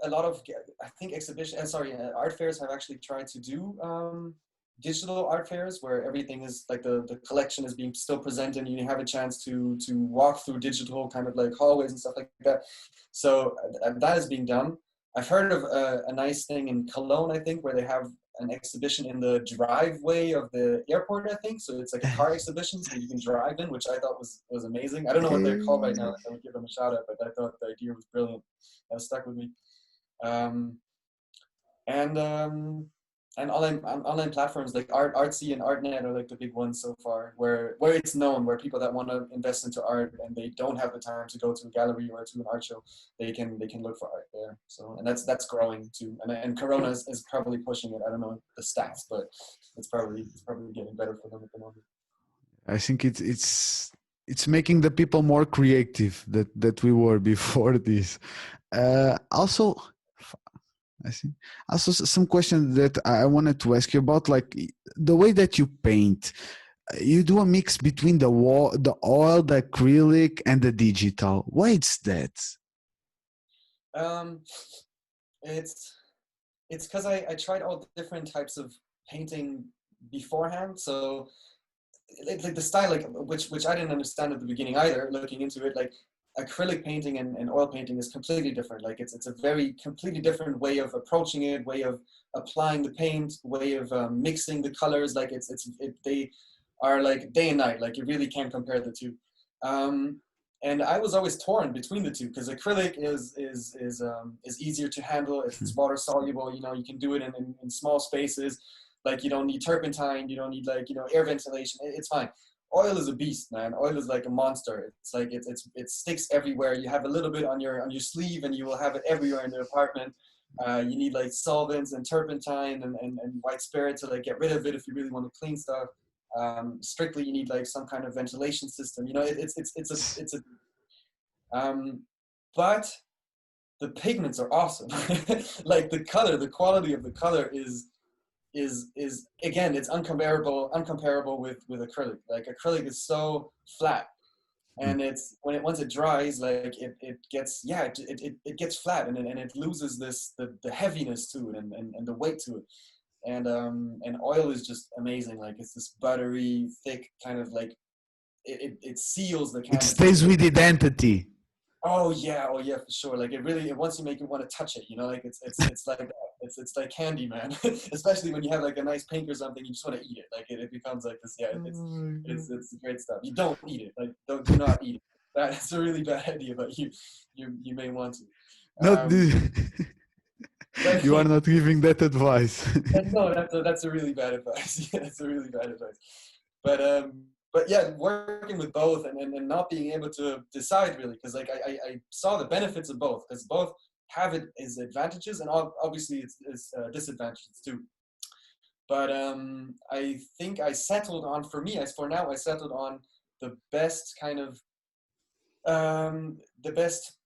a lot of, I think art fairs have actually tried to do digital art fairs where everything is like the collection is being still presented, and you have a chance to walk through digital kind of like hallways and stuff like that. So that is being done. I've heard of a nice thing in Cologne, I think, where they have an exhibition in the driveway of the airport, I think. So it's like a car exhibition, so you can drive in, which I thought was amazing. I don't know what they're called right now. I would give them a shout out, but I thought the idea was brilliant. That stuck with me. And online platforms like Artsy and ArtNet are like the big ones so far, where it's known, where people that want to invest into art and they don't have the time to go to a gallery or to an art show, they can look for art there. So, and that's growing too. And Corona is probably pushing it. I don't know the stats, but it's probably getting better for them at the moment. I think it's making the people more creative that we were before this. Also, I think also some questions that I wanted to ask you about, like the way that you paint. You do a mix between the oil, the acrylic, and the digital. Why is that? It's because I tried all different types of painting beforehand. So like the style, like which I didn't understand at the beginning either, looking into it, like acrylic painting and oil painting is completely different. Like it's a very completely different way of approaching it, way of applying the paint, way of mixing the colors. Like they are like day and night. Like you really can't compare the two. And I was always torn between the two because acrylic is easier to handle. It's water soluble. You know, you can do it in small spaces. Like you don't need turpentine. You don't need like, you know, air ventilation. It's fine. Oil is a beast, man. Oil is like a monster. It's like it sticks everywhere. You have a little bit on your sleeve, and you will have it everywhere in the apartment. You need like solvents and turpentine and white spirit to like get rid of it if you really want to clean stuff. Strictly, you need like some kind of ventilation system. You know, it's a but the pigments are awesome. Like the color, the quality of the color is again, it's uncomparable with acrylic. Like acrylic is so flat, and it's once it dries, like it gets, yeah, it gets flat, and it loses the heaviness to it and the weight to it. And oil is just amazing. Like it's this buttery thick kind of like it seals the It canvas. stays with identity. Oh yeah, for sure. Like it really, once you make it want to touch it, you know, like it's like it's like candy, man. Especially when you have like a nice pink or something, you just want to eat it. Like it becomes like this. Yeah, it's great stuff. You don't eat it. Like do not eat it. That's a really bad idea, but you may want to. Not the, But, you are not giving that advice. no, that's a really bad advice. Yeah, that's a really bad advice. But yeah, working with both and not being able to decide really, because like I saw the benefits of both, because both have its advantages and obviously its disadvantages too. But I think I settled on, for me, as for now, I settled on the best kind of the best,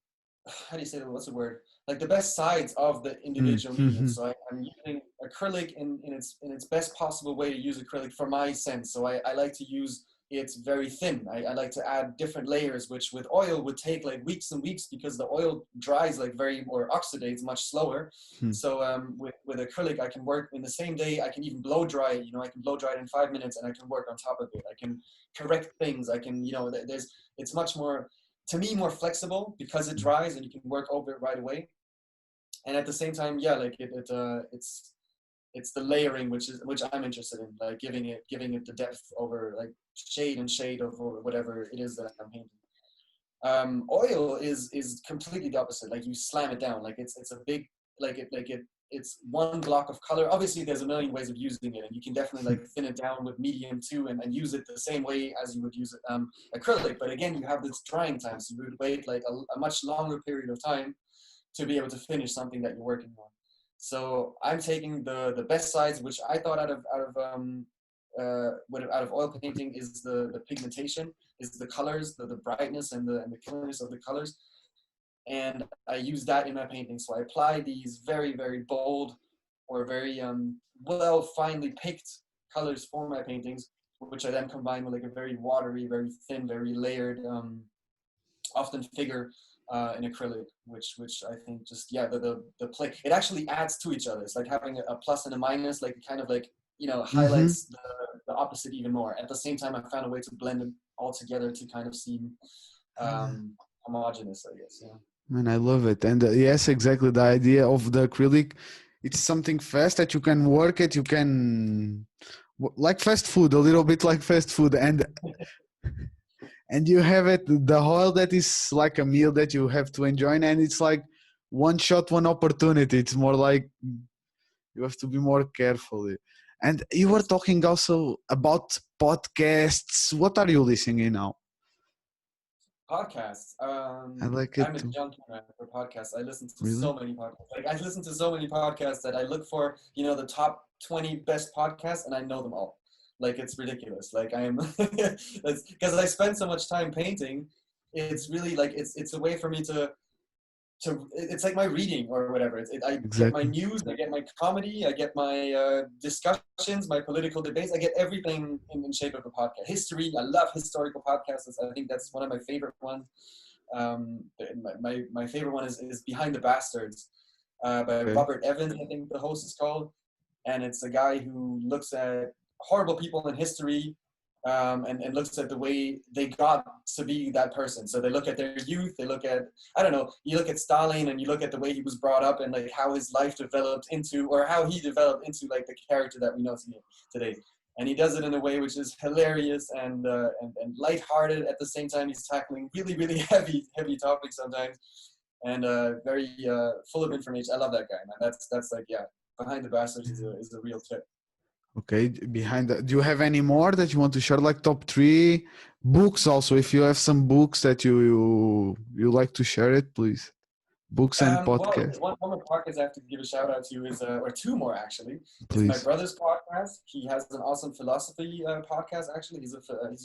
how do you say that? What's the word? Like the best sides of the individual medium. So I'm using acrylic in its best possible way to use acrylic for my sense. So I like to use it very thin. I like to add different layers, which with oil would take like weeks and weeks because the oil dries like or oxidates much slower. So with acrylic, I can work in the same day. I can even blow dry it. You know, I can blow dry it in 5 minutes and I can work on top of it. I can correct things. I can, you know, it's much more, to me, more flexible because it dries and you can work over it right away. And at the same time, yeah, like it's the layering which I'm interested in, like giving it the depth over like shade and shade of whatever it is that I'm painting. Oil is completely the opposite. Like you slam it down. Like it's a big, it's one block of color. Obviously there's a million ways of using it, and you can definitely like thin it down with medium too and use it the same way as you would use it acrylic. But again, you have this drying time, so you would wait like a much longer period of time to be able to finish something that you're working on. So I'm taking the best sides, which I thought out of oil painting is the pigmentation, is the colors, the brightness and the clearness of the colors. And I use that in my painting. So I apply these very, very bold or very well finely picked colors for my paintings, which I then combine with like a very watery, very thin, very layered, often figure in acrylic, which I think just, yeah, the play, it actually adds to each other. It's like having a plus and a minus, like it kind of like, you know, highlights the opposite even more. At the same time, I found a way to blend them all together to kind of seem homogeneous, I guess. Yeah. Man, I love it. And yes, exactly. The idea of the acrylic, it's something fast that you can work it. You can, like fast food, a little bit like fast food. And you have it, the oil that is like a meal that you have to enjoy. And it's like one shot, one opportunity. It's more like you have to be more careful. And you were talking also about podcasts. What are you listening in now? Podcasts. I like it I'm a too. junkie, man, for podcasts. I listen to Really? so many podcasts. Like I listen to so many podcasts that I look for, you know, the top 20 best podcasts, and I know them all. Like it's ridiculous. Like I am, because I spend so much time painting. It's really like it's a way for me to it's like my reading or whatever. I get my Exactly. news, I get my comedy, I get my discussions, my political debates. I get everything in shape of a podcast. History, I love historical podcasts. I think that's one of my favorite ones. My favorite one is Behind the Bastards by Okay. Robert Evans, I think the host is called. And it's a guy who looks at horrible people in history and looks at the way they got to be that person. So they look at their youth, they look at, I don't know, you look at Stalin and you look at the way he was brought up and like how his life developed into, or how he developed into like the character that we know today. and he does it in a way which is hilarious and lighthearted at the same time. He's tackling really, really heavy topics sometimes, and very full of information. I love that guy, man. That's like, yeah, Behind the Bastards is a real tip. Okay, behind that, do you have any more that you want to share, like top 3 books? Also, if you have some books that you like to share it, please. Books and Well, podcast, one more podcast I have to give a shout out to is, or two more actually, is my please. brother's podcast. He has an awesome philosophy podcast. Actually, he's a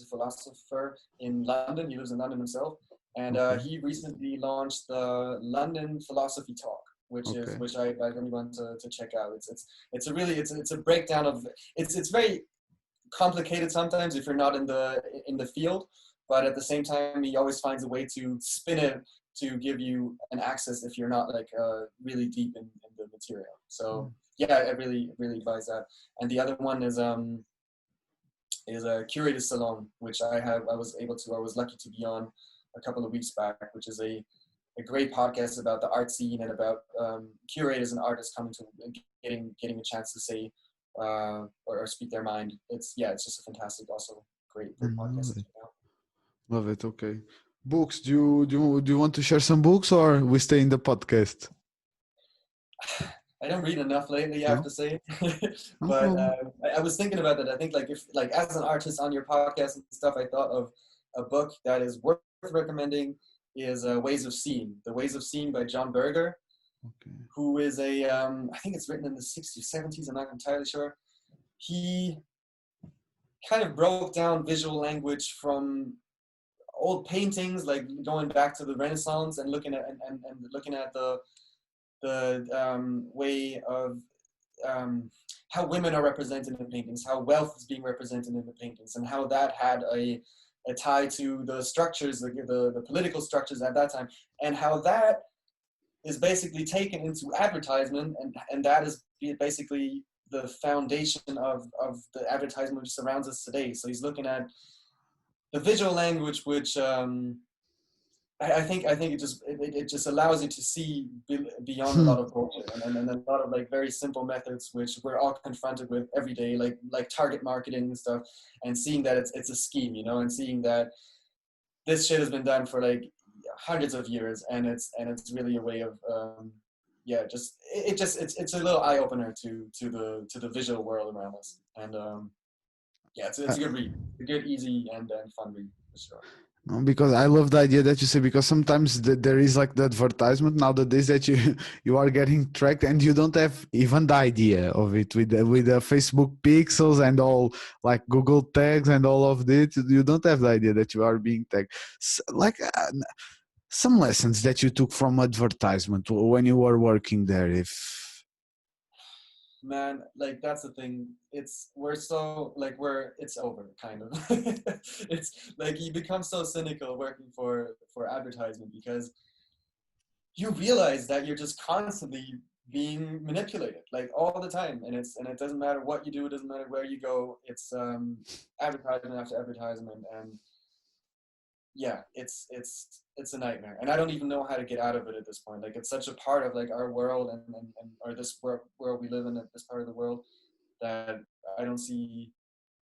philosopher in London. He lives in London himself, and Okay, he recently launched the London Philosophy Talk, okay. which I really want to check out. It's a breakdown of, it's very complicated sometimes if you're not in the field, but at the same time he always finds a way to spin it to give you an access if you're not like really deep in the material. So yeah, I really advise that. And the other one is a curated salon, which I was lucky to be on a couple of weeks back, which is a great podcast about the art scene and about curators and artists coming to getting a chance to say or speak their mind. It's just a fantastic, also great podcast to check out. Love it. Okay. Books. Do you want to share some books, or we stay in the podcast? I don't read enough lately, I have No, to say, no but problem. I was thinking about that. I think like if like as an artist on your podcast and stuff, I thought of a book that is worth recommending is Ways of Seeing. The Ways of Seeing by John Berger, Okay. who is I think it's written in the 60s, 70s. I'm not entirely sure. He kind of broke down visual language from old paintings, like going back to the Renaissance and looking at and looking at the way of how women are represented in paintings, how wealth is being represented in the paintings, and how that had a tie to the structures, the political structures at that time, and how that is basically taken into advertisement, and that is basically the foundation of the advertisement which surrounds us today. So he's looking at the visual language, which I think it just allows you to see beyond a lot of bullshit and a lot of like very simple methods which we're all confronted with every day, like target marketing and stuff, and seeing that it's a scheme, and seeing that this shit has been done for like hundreds of years, and it's really a way of it's a little eye opener to the visual world around us, and it's a good read, a good, easy and fun read for sure. No, because I love the idea that you say, because sometimes there is like the advertisement nowadays that you are getting tracked and you don't have even the idea of it with the Facebook pixels and all, like Google tags and all of this. You don't have the idea that you are being tagged. Like some lessons that you took from advertisement when you were working there, if Man, like that's the thing. It's over kind of. It's like you become so cynical working for advertisement because you realize that you're just constantly being manipulated like all the time, and it doesn't matter what you do, it doesn't matter where you go. It's advertisement after advertisement, and yeah, it's a nightmare, and I don't even know how to get out of it at this point. Like it's such a part of like our world and or this world we live in, this part of the world, that I don't see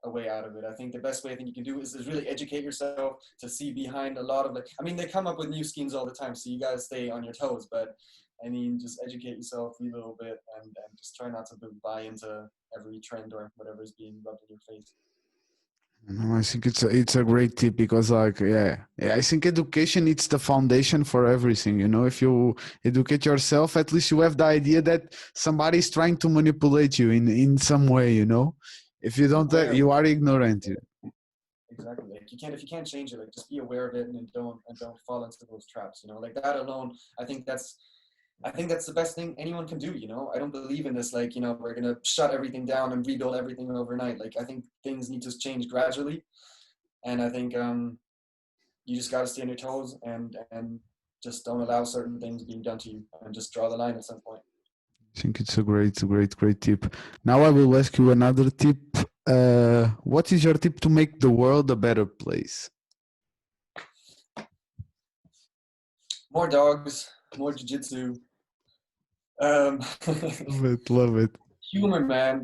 a way out of it. I think the best way I think you can do is really educate yourself to see behind a lot of like, I mean, they come up with new schemes all the time, so you gotta stay on your toes, but I mean, just educate yourself, read a little bit, and just try not to buy into every trend or whatever is being rubbed in your face. no, I think it's a great tip, because like I think education, it's the foundation for everything. If you educate yourself, at least you have the idea that somebody is trying to manipulate you in some way. If you Be don't, aware of you it. are ignorant. Exactly. Like if you can't change it, like just be aware of it and don't fall into those traps. Like that alone, I think that's the best thing anyone can do. I don't believe in this, like, we're going to shut everything down and rebuild everything overnight. Like, I think things need to change gradually. And I think you just got to stay on your toes and just don't allow certain things being done to you, and just draw the line at some point. I think it's a great tip. Now I will ask you another tip. What is your tip to make the world a better place? More dogs, more jiu-jitsu. Um, Love it. humor, man.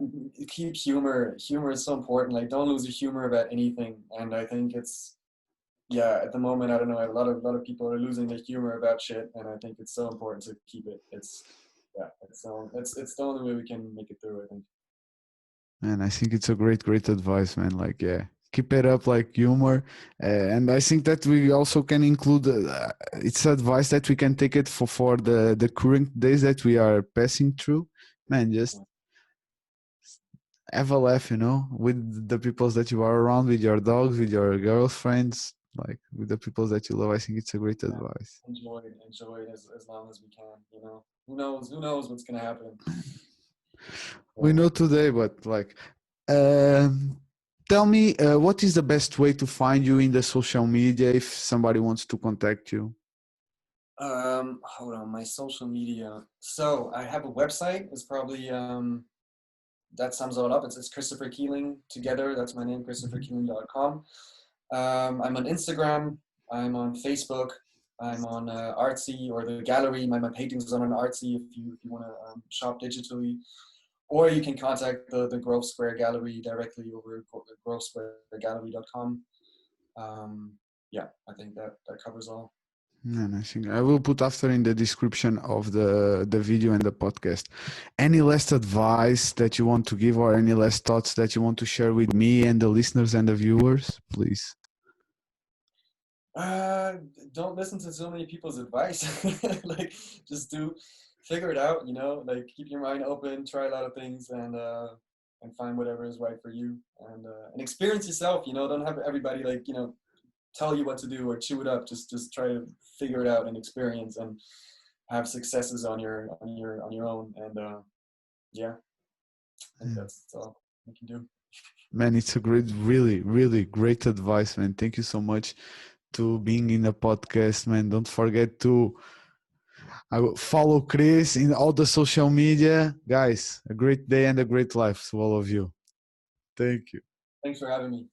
Keep humor. Humor is so important. Like, don't lose your humor about anything. And I think it's, yeah, at the moment, I don't know, a lot of people are losing their humor about shit, and I think it's so important to keep it. It's, yeah, it's the only way we can make it through, I think. And I think it's a great advice, man. Like, yeah, keep it up, like humor. And I think that we also can include, it's advice that we can take it for the current days that we are passing through. Man, just have a laugh, with the people that you are around, with your dogs, with your girlfriends, like with the people that you love. I think it's a great Yeah, advice. enjoy it as long as we can, you know. Who knows what's gonna happen. We Yeah. know today, but like, um, tell me, what is the best way to find you in the social media if somebody wants to contact you? Hold on, my social media. So I have a website. It's probably that sums it all up. It's Christopher Kieling together. That's my name, ChristopherKeeling.com. I'm on Instagram. I'm on Facebook. I'm on Artsy or the gallery. My paintings are on Artsy if you want to shop digitally. Or you can contact the Grove Square Gallery directly over grovesquaregallery.com. Yeah, I think that covers all. And I think I will put after in the description of the video and the podcast. Any last advice that you want to give, or any last thoughts that you want to share with me and the listeners and the viewers, please? Uh, don't listen to so many people's advice. Like, just figure it out. Like, keep your mind open, try a lot of things, and find whatever is right for you, and experience yourself. Don't have everybody, like, tell you what to do or chew it up. Just try to figure it out and experience and have successes on your own. And yeah, I think that's all we can do. Man, it's a really great advice, man. Thank you so much to being in the podcast, man. Don't forget to follow Chris in all the social media. Guys, a great day and a great life to all of you. Thank you. Thanks for having me.